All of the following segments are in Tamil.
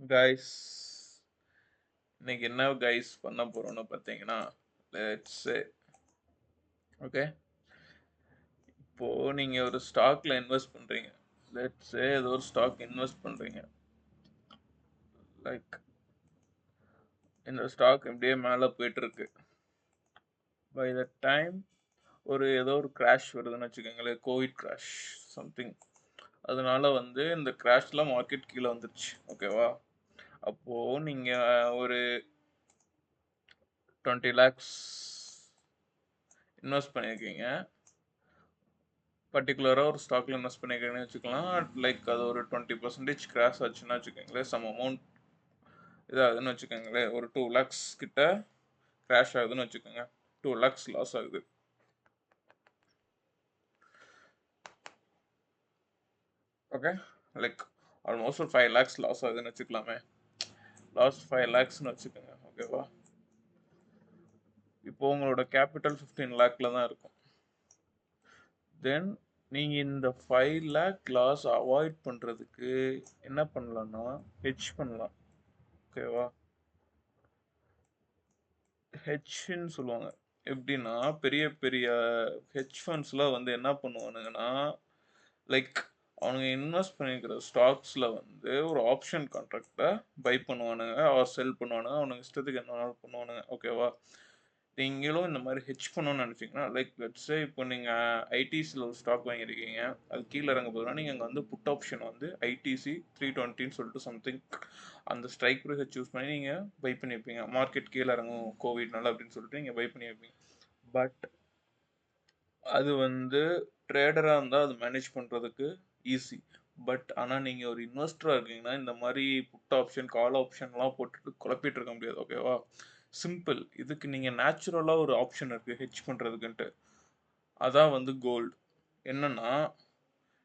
கைஸ் இன்னைக்கு என்ன கைஸ் பண்ண போறோம்னு பார்த்தீங்கன்னா லெட்ஸ் ஓகே. இப்போ நீங்க ஒரு ஸ்டாக்ல இன்வெஸ்ட் பண்றீங்க. லெட்ஸ் ஏதோ ஒரு ஸ்டாக் இன்வெஸ்ட் பண்றீங்க. லைக் இந்த ஸ்டாக் இப்படியே மேலே போயிட்டு இருக்கு. பை த டைம் ஏதோ ஒரு கிராஷ் வருதுன்னு வச்சுக்கோங்களேன், கோவிட் கிராஷ் சம்திங். அதனால இந்த கிராஷ்ல மார்க்கெட் கீழே வந்துருச்சு. ஓகேவா? அப்போ நீங்க ஒரு 20 lakhs இன்வெஸ்ட் பண்ணியிருக்கீங்க. பர்டிகுலராக ஒரு ஸ்டாக்ல இன்வெஸ்ட் பண்ணிக்கிறேன்னு வச்சுக்கலாம். லைக் அது ஒரு 20% கிராஷ் ஆச்சுன்னா வச்சுக்கோங்களேன், சம் அமௌண்ட் இதாகுதுன்னு வச்சுக்கோங்களேன், ஒரு 2 lakhs கிட்ட கிராஷ் ஆகுதுன்னு வச்சுக்கோங்க, 2 lakhs லாஸ் ஆகுது. ஓகே, லைக் ஆல்மோஸ்ட் ஒரு 5 lakhs லாஸ் ஆகுதுன்னு வச்சுக்கலாமே. லாஸ் 5 lakhsன்னு வச்சுக்கோங்க. ஓகேவா? இப்போ உங்களோட கேபிட்டல் 15 lakhல தான் இருக்கும். தென் நீங்கள் இந்த 5 lakh லாஸ் அவாய்ட் பண்ணுறதுக்கு என்ன பண்ணலாம்னா ஹெட்ஜ் பண்ணலாம். ஓகேவா? ஹெட்ஜ்ன்னு சொல்லுவாங்க. எப்படின்னா பெரிய பெரிய ஹெட்ஜ் ஃபண்ட்ஸ்லாம் என்ன பண்ணுவானுங்கன்னா, லைக் அவனுங்க இன்வெஸ்ட் பண்ணியிருக்கிற ஸ்டாக்ஸில் ஒரு ஆப்ஷன் கான்ட்ராக்டை பை பண்ணுவானுங்க ஆர் செல் பண்ணுவானுங்க. அவனுங்க இஷ்டத்துக்கு என்ன வேணாலும் பண்ணுவானுங்க. ஓகேவா? நீங்களும் இந்த மாதிரி ஹெட்ஜ் பண்ணணும்னு நினச்சிங்கன்னா, லைக் லெட்ஸே இப்போ நீங்கள் ஐடிசியில் ஒரு ஸ்டாக் வாங்கியிருக்கீங்க, அது கீழே இறங்க போதுனா நீங்கள் அங்கே புட் ஆப்ஷன் ஐடிசி 320ன்னு சொல்லிட்டு சம்திங் அந்த ஸ்ட்ரைக் ப்ரைஸை சூஸ் பண்ணி நீங்கள் பை பண்ணியிருப்பீங்க. மார்க்கெட் கீழே இறங்கும் கோவிட்னால அப்படின்னு சொல்லிட்டு நீங்கள் பை பண்ணியிருப்பீங்க. பட் அது ட்ரேடராக இருந்தால் அது மேனேஜ் பண்ணுறதுக்கு ஈஸி. பட் ஆனால் நீங்கள் ஒரு இன்வெஸ்டராக இருக்கீங்கன்னா இந்த மாதிரி புட் ஆப்ஷன் கால் ஆப்ஷன்லாம் போட்டுட்டு குழப்பிட்டு இருக்க முடியாது. ஓகேவா? சிம்பிள். இதுக்கு நீங்கள் நேச்சுரலாக ஒரு ஆப்ஷன் இருக்குது ஹெட்ஜ் பண்ணுறதுக்குன்ட்டு. அதான் கோல்டு. என்னன்னா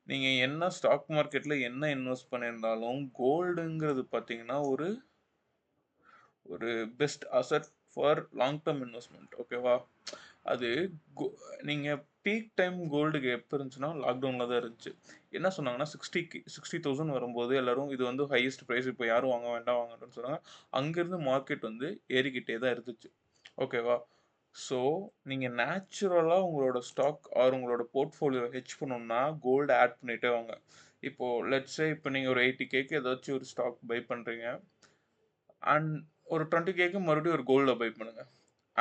நீங்கள் என்ன ஸ்டாக் மார்க்கெட்டில் என்ன இன்வெஸ்ட் பண்ணியிருந்தாலும் கோல்டுங்கிறது பார்த்தீங்கன்னா ஒரு ஒரு best asset for long term investment. ஓகேவா? அது நீங்கள் பீக் டைம் கோல்டுக்கு எப்போ இருந்துச்சுன்னா லாக்டவுனில் தான் இருந்துச்சு. என்ன சொன்னாங்கன்னா 60,000 வரும்போது எல்லாரும் இது ஹையஸ்ட் ப்ரைஸ், இப்போ யாரும் வாங்க வேண்டாம் வாங்கன்னு சொன்னாங்க. அங்கேருந்து மார்க்கெட் ஏறிக்கிட்டே தான் இருந்துச்சு. ஓகேவா? ஸோ நீங்கள் நேச்சுரலாக உங்களோட ஸ்டாக் ஆர் உங்களோட போர்ட்ஃபோலியோ ஹெட்ஜ் பண்ணணும்னா கோல்டு ஆட் பண்ணிகிட்டே வாங்க. இப்போது லெட்ஸே இப்போ நீங்கள் ஒரு 80Kக்கு ஏதாச்சும் ஒரு ஸ்டாக் பை பண்ணுறீங்க அண்ட் ஒரு 20Kக்கு மறுபடியும் ஒரு கோல்டை பை பண்ணுங்க.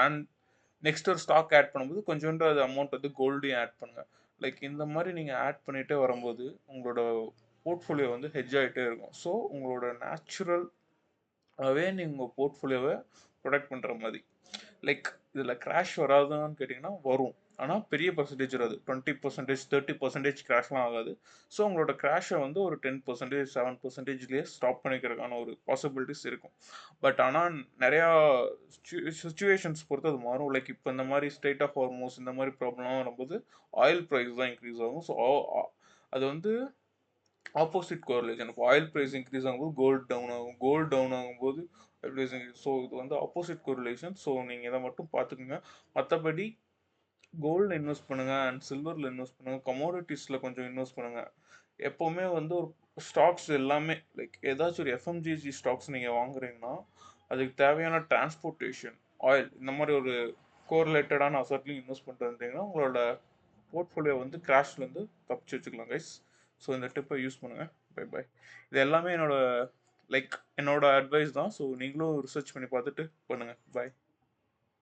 அண்ட் நெக்ஸ்ட் ஒரு ஸ்டாக் ஆட் பண்ணும்போது கொஞ்சோண்டு அது அமௌண்ட் கோல்டையும் ஆட் பண்ணுங்க. லைக் இந்த மாதிரி நீங்கள் ஆட் பண்ணிகிட்டே வரும்போது உங்களோட போர்ட்ஃபோலியோ ஹெட்ஜ் ஆகிட்டே இருக்கும். ஸோ உங்களோட நேச்சுரலாகவே நீங்கள் உங்கள் போர்ட்ஃபோலியோவை ப்ரொடெக்ட் பண்ணுற மாதிரி. லைக் இதில் கிராஷ் வராதுன்னு கேட்டிங்கன்னா வரும், ஆனால் பெரிய பர்சன்டேஜ் வராது. 20%, 30% கிராஷ்லாம் ஆகாது. ஸோ உங்களோட கிராஷை ஒரு 10%, 7%லேயே ஸ்டாப் பண்ணிக்கிறதுக்கான ஒரு பாசிபிலிட்டிஸ் இருக்கும். பட் ஆனால் நிறையா சுச்சுவேஷன்ஸ் பொறுத்து அது மாறும். லைக் இப்போ இந்த மாதிரி ஸ்டேட் ஆஃப் ஹார்மோஸ் இந்த மாதிரி ப்ராப்ளம்லாம் வரும்போது ஆயில் ப்ரைஸ் தான் இன்க்ரீஸ் ஆகும். ஸோ அது ஆப்போசிட் கோரிலேஷன். இப்போ ஆயில் ப்ரைஸ் இன்க்ரீஸ் ஆகும்போது கோல்டு டவுன் ஆகும், கோல்டு டவுன் ஆகும்போது ஆயில் ப்ரைஸ் இன்க்ரீஸ். ஸோ இது ஆப்போசிட் கோரிலேஷன். ஸோ நீங்கள் இதை மட்டும் பார்த்துக்குங்க. மற்றபடி கோல்டில் இன்வெஸ்ட் பண்ணுங்கள் அண்ட் சில்வரில் இன்வெஸ்ட் பண்ணுங்கள், கமோடிட்டிஸில் கொஞ்சம் இன்வெஸ்ட் பண்ணுங்கள். எப்போவுமே ஒரு ஸ்டாக்ஸ் எல்லாமே லைக் ஏதாச்சும் ஒரு எஃப்எம்ஜிஜி ஸ்டாக்ஸ் நீங்கள் வாங்குறீங்கன்னா அதுக்கு தேவையான டிரான்ஸ்போர்ட்டேஷன், ஆயில் இந்த மாதிரி ஒரு கோரிலேட்டடான அசட்லையும் இன்வெஸ்ட் பண்ணிட்டு இருந்தீங்கன்னா உங்களோட போர்ட்ஃபோலியோ கிராஷ்லேருந்து தப்பிச்சு வச்சுக்கலாம் கைஸ். ஸோ இந்த டிப்பை யூஸ் பண்ணுங்கள். Bye bye. இது எல்லாமே என்னோட அட்வைஸ் தான். ஸோ நீங்களும் ரிசர்ச் பண்ணி பார்த்துட்டு பண்ணுங்கள். பை.